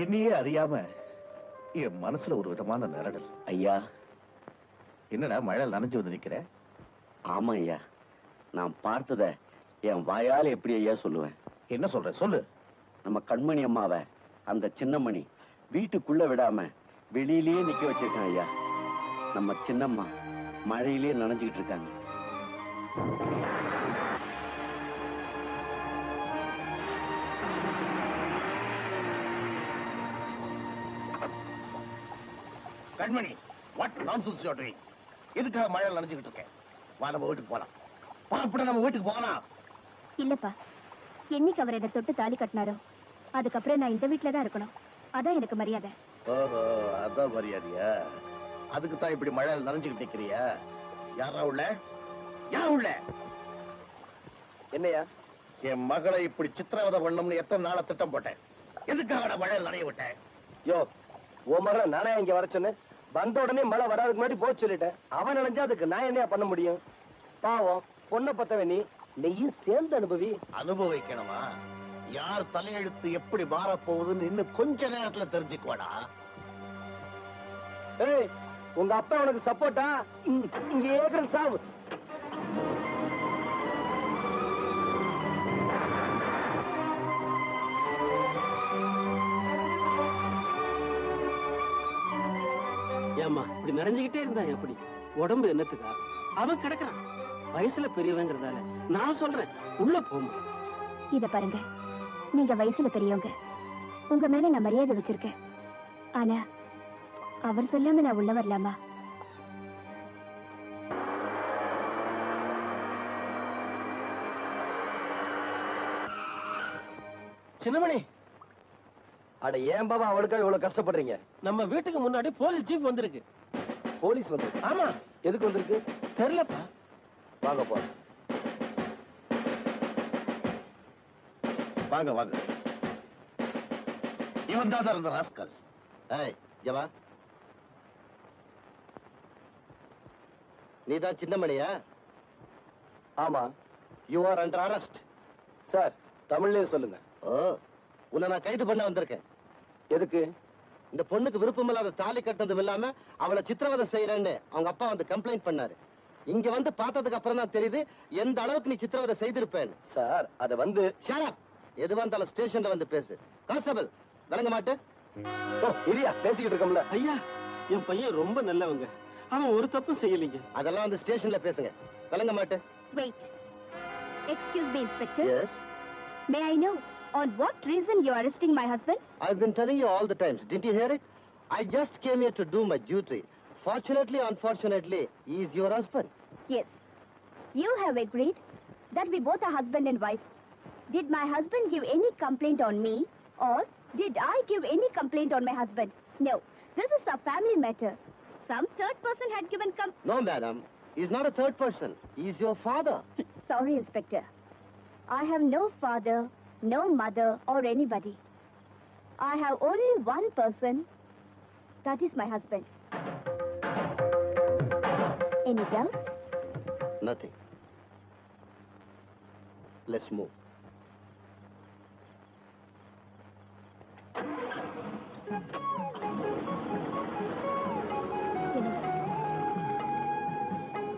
என்னையே அறியாம என் மனசுல ஒரு விதமான நிரடல். ஐயா, என்னடா மழை நனைஞ்சு வந்து நிக்கிற? ஆமா ஐயா, நான் பார்த்தத என் வாயால எப்படி ஐயா சொல்லுவேன்? என்ன சொல்ற சொல்லு. நம்ம கண்மணி அம்மாவை அந்த சின்னமணி வீட்டுக்குள்ள விடாம வெளியிலேயே நிக்க வச்சிருக்கான் ஐயா. நம்ம சின்னம்மா மழையிலேயே நனைஞ்சுக்கிட்டு இருக்காங்க. கண்மணி, what nonsense you are doing? எதுக்காக மழையில நனைஞ்சுக்கிட்டு இருக்கேன்? வா நம்ம வீட்டுக்கு போலாம். பாப்பட நம்ம வீட்டுக்கு போகலாம். இல்லப்பா, என்னைக்கு அவர் என்ன தொட்டு தாலி கட்டினாரோ அதுக்கப்புறம் நான் இந்த வீட்டுல தான் இருக்கணும். அதான் எனக்கு மரியாதை. ஓஹோ, அதான் மரியாதையா? அதுக்கு தான் இப்படி மழையில நனைஞ்சுக்கிட்டு நிக்கிறியா? யாரா உள்ள? யார் உள்ள? என்னையா? என் மகளை இப்படி சித்திரவதை பண்ணணும்னு எத்தனை நாளா திட்டம் போட்டேன். எதுக்காக மழையில நனைய விட்டேன்? யோ, உன் மகளை நானே இங்க வர சொன்னேன். வந்த உடனே மழை வராதுக்கு முன்னாடி போச்சு சொல்லிட்டேன். அவன் நினைஞ்சா அதுக்கு நான் என்னையா பண்ண முடியும்? பாவம் பொண்ணை பத்தவன் நீயும் சேர்ந்து அனுபவி. அனுபவிக்கணுமா? யார் தலையெழுத்து எப்படி மாறப்போகுதுன்னு இன்னும் கொஞ்ச நேரத்துல தெரிஞ்சுக்குவாடா. ஏய், உங்க அப்பா உனக்கு சப்போர்ட்டா? இங்க ஏக்கிற சாவு. ஏமா இப்படி நிறைஞ்சுக்கிட்டே இருந்தா எப்படி? உடம்பு என்னத்துக்கா? அவன் கிடக்குறான். வயசுல பெரியவங்கிறதால நான் சொல்றேன், உள்ள போமா. இத பாருங்க, நீங்க வயசுல பெரியவங்க, உங்க மேல நான் மரியாதை வச்சிருக்கேன். ஆனா அவர் சொல்லாம நான் உள்ள வரலாமா? சின்னமணி, அட ஏன் பாபா அவளுக்காக இவ்வளவு கஷ்டப்படுறீங்க? நம்ம வீட்டுக்கு முன்னாடி போலீஸ் ஜீப் வந்திருக்கு. போலீஸ் வந்து? ஆமா. எதுக்கு வந்திருக்கு தெரியலப்பா. வாங்க போ. வாங்க வாங்க. இவன் தான் இருந்த ராஸ்கல். ஏய் ஜவா, நீதான் சின்னமணியா? ஆமா. You are under arrest. Sir, தமிழ்லயே சொல்லுங்க. ஓ, உன்னை நான் கைது பண்ண வந்திருக்கேன். எதுக்கு? இந்த பொண்ணுக்கு விருப்பமில்லாத தாலி கட்டதும் இல்லாம அவளை சித்திரவதை செய்யறேன்னு அவங்க அப்பா வந்து கம்ப்ளைண்ட் பண்ணாரு. இங்க வந்து பார்த்ததுக்கு அப்புறம் தான் தெரியுது எந்த அளவுக்கு நீ சித்திரவதை செய்திருப்பேன்னு. சார், அத வந்து ஷட் அப். எதுவா இருந்தாலும் ஸ்டேஷன்ல வந்து பேசு. கான்ஸ்டபிள், விளங்க மாட்டு. இரியா, பேசிக்கிட்டு இருக்கோம்ல. ஐயா, என் பையன் ரொம்ப நல்லவங்க. அவன் ஒரு தப்பு செய்யலீங்க. அதெல்லாம் வந்து ஸ்டேஷன்ல பேசுங்க. விளங்க மாட்டு. Wait. Excuse me, Inspector. Yes. May I know on what reason you are arresting my husband? I've been telling you all the times. Didn't you hear it? I just came here to do my duty. Fortunately, unfortunately, he is your husband. Yes. You have agreed that we both are husband and wife. Did my husband give any complaint on me, or did I give any complaint on my husband? No. This is a family matter. Some third person had given No, madam. He's not a third person. He's your father. Sorry, Inspector. I have no father, no mother, or anybody. I have only one person. That is my husband. Any doubts? Nothing. Let's move.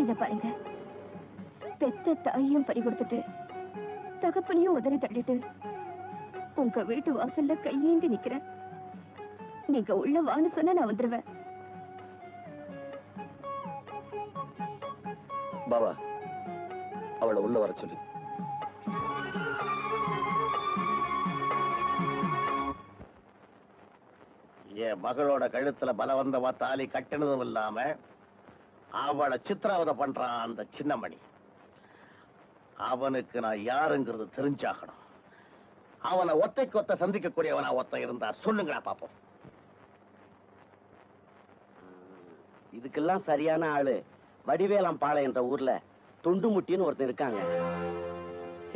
இத பாருங்க, பெத்த தாயையும் பறி கொடுத்துட்டு தகப்பனையும் உதறி தள்ளிட்டு உங்க வீட்டு வாசல்ல கையேந்தி நிக்கிறேன். நீங்க உள்ள வான்னு சொன்னா நான் வந்துருவேன். பாபா, அவளை உள்ள வர சொல்லு. என் மகளோட கழுத்துல பலவந்தமா தாலி கட்டினதும் இல்லாம அவளை சித்திரவதை பண்றான் அந்த சின்னமணி. அவனுக்கு நான் யாருங்கிறது தெரிஞ்சாகணும். அவனை ஒத்தைக்கு ஒத்த சந்திக்கக்கூடியவனா ஒத்த இருந்தா சொல்லுங்களா பாப்போம். இதுக்கெல்லாம் சரியான ஆளு வடிவேலம் பாளை என்ற ஊர்ல துண்டுமுட்டின்னு ஒருத்தன் இருக்காங்க.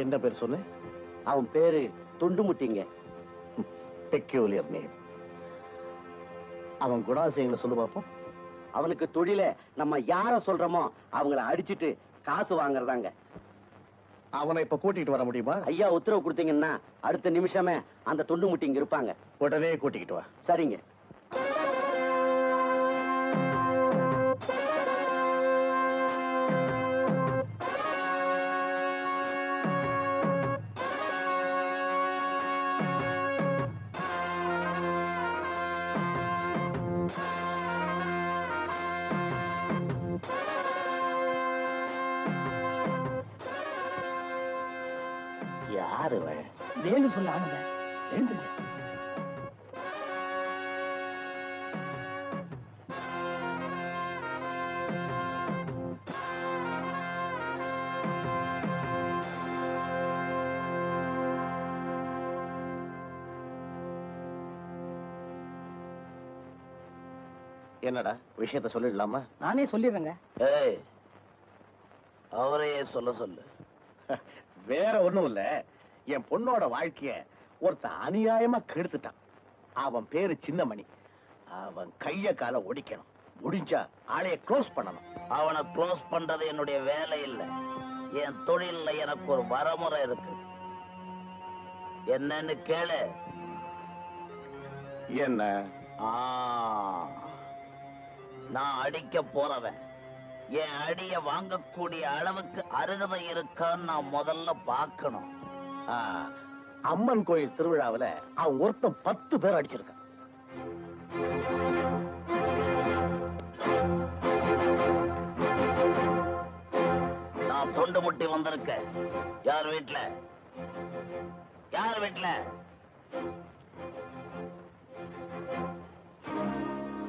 என்ன பேர் சொன்ன? அவன் பேரு துண்டுமுட்டிங்க. Peculiar name. அவன் குணாசியங்களை சொல்லு பாப்போம். அவனுக்கு தொழில நம்ம யார சொல்றோமோ அவங்கள அடிச்சிட்டு காசு வாங்குறதாங்க. அவனை இப்ப கூட்டிட்டு வர முடியுமா? ஐயா உத்தரவு கொடுத்தீங்கன்னா அடுத்த நிமிஷமே அந்த துண்டுமுட்டி இங்க இருப்பாங்க. உடனே கூட்டிக்கிட்டு வா. சரிங்க. யாரு இவன்? வேலு சொல்ல ஆளுங்க. எழுந்துருங்க. என்னடா விஷயத்த சொல்லிடலாமா? நானே சொல்லிடுறேங்க. ஏய், அவரையே சொல்ல சொல்லு. வேற ஒண்ணும் இல்ல, என் பொண்ணோட வாழ்க்கைய ஒருத்தன் அநியாயமா கெடுத்துட்டான். அவன் பேரு சின்னமணி. அவன் கைய கால ஒடிக்கணும். முடிஞ்சா ஆளைய க்ளோஸ் பண்ணணும். அவனை க்ளோஸ் பண்றது என்னுடைய வேலை இல்ல, என் தொழில்ல எனக்கு ஒரு வரமுறை இருக்கு. என்னன்னு கேளு. என்ன? நான் அடிக்க போறவன் என் அடிய வாங்கக்கூடிய அளவுக்கு அருகதை இருக்கான்னு நான் முதல்ல பார்க்கணும். அம்மன் கோயில் திருவிழாவுல அவன் ஒருத்தன் 10 பேர் அடிச்சிருக்கான். நான் தொண்டு முட்டி வந்திருக்கேன். யார் வீட்டுல? யார் வீட்டுல?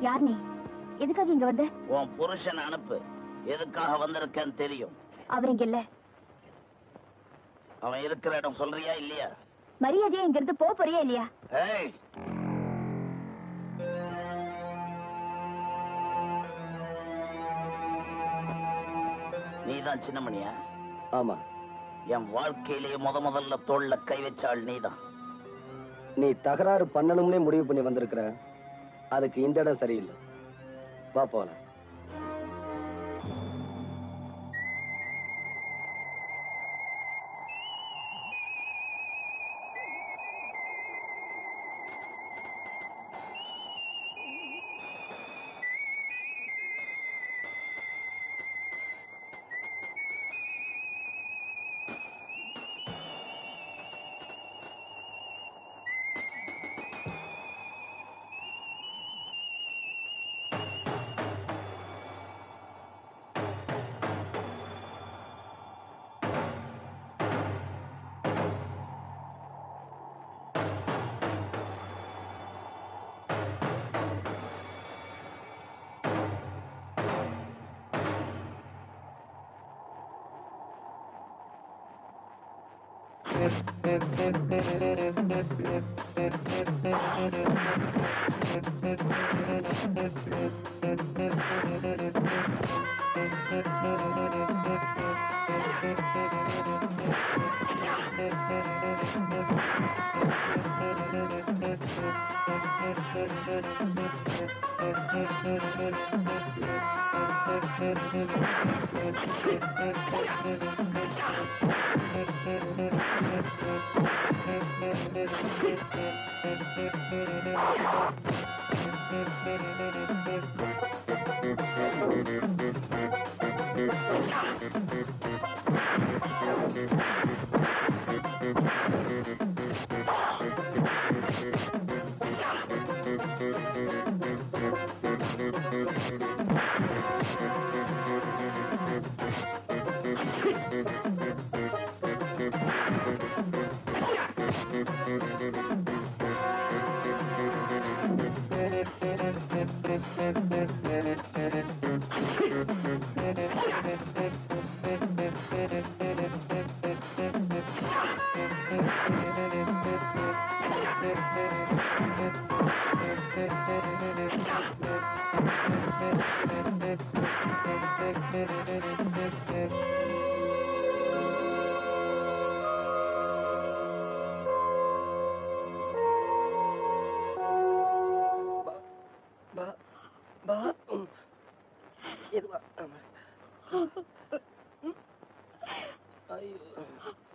யார் நீ? எதுக்காக இங்க வந்த? உன் புருஷன் அனுப்பு. எதுக்காக வந்திருக்கேன்னு தெரியும். அவர் இங்க இல்ல. அவன் இருக்கிற இடம் சொல்றியா இல்லையா? மரியாதையா இங்க இருந்து போறியா இல்லையா? ஏய், நீதான் சின்னமணியா? ஆமா. என் வாழ்க்கையிலேயே முதல்ல தோள்ல கை வச்சாள் நீதான். நீ தகராறு பண்ணணும்னே முடிவு பண்ணி வந்திருக்கிற. அதுக்கு இந்த இடம் சரியில்லை. வா போலாம்.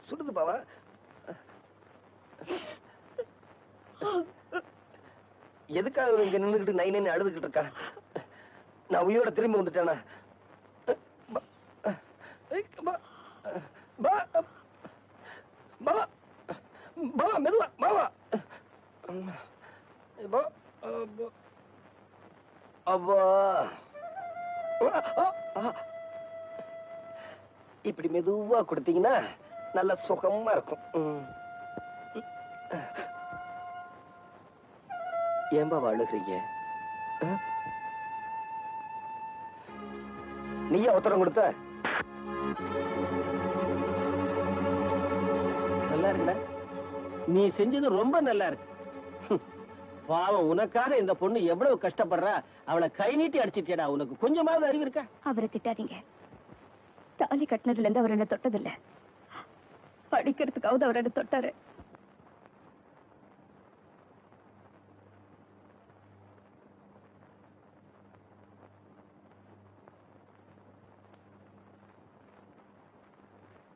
சுடுது பாவா. எதுக்காக இங்க நின்னுகிட்டு நை நைன்னு அழுதுகிட்டு இருக்கா? நான் உயிரோட திரும்பி வந்துட்டேனா? மெதுவா பாவா. அப்பா இப்படி மெதுவா கொடுத்தீங்கன்னா நல்ல சுகமா இருக்கும். ஏன்பா அழுகிறீங்க? நீயா உத்தரம் கொடுத்த? நல்லா இருக்குடா. நீ செஞ்சது ரொம்ப நல்லா இருக்கு. பாவம், உனக்காக இந்த பொண்ணு எவ்வளவு கஷ்டப்படுறா. அவளை கை நீட்டி அடிச்சிட்டியடா. உனக்கு கொஞ்சமாவது அறிவு இருக்கா? அவரை திட்டாதீங்க. தாலி கட்டினதுல இருந்து அவர் என்ன தொட்டதில்ல. அடிக்கிறதுக்காவது அவர் என்ன தொட்டாரு.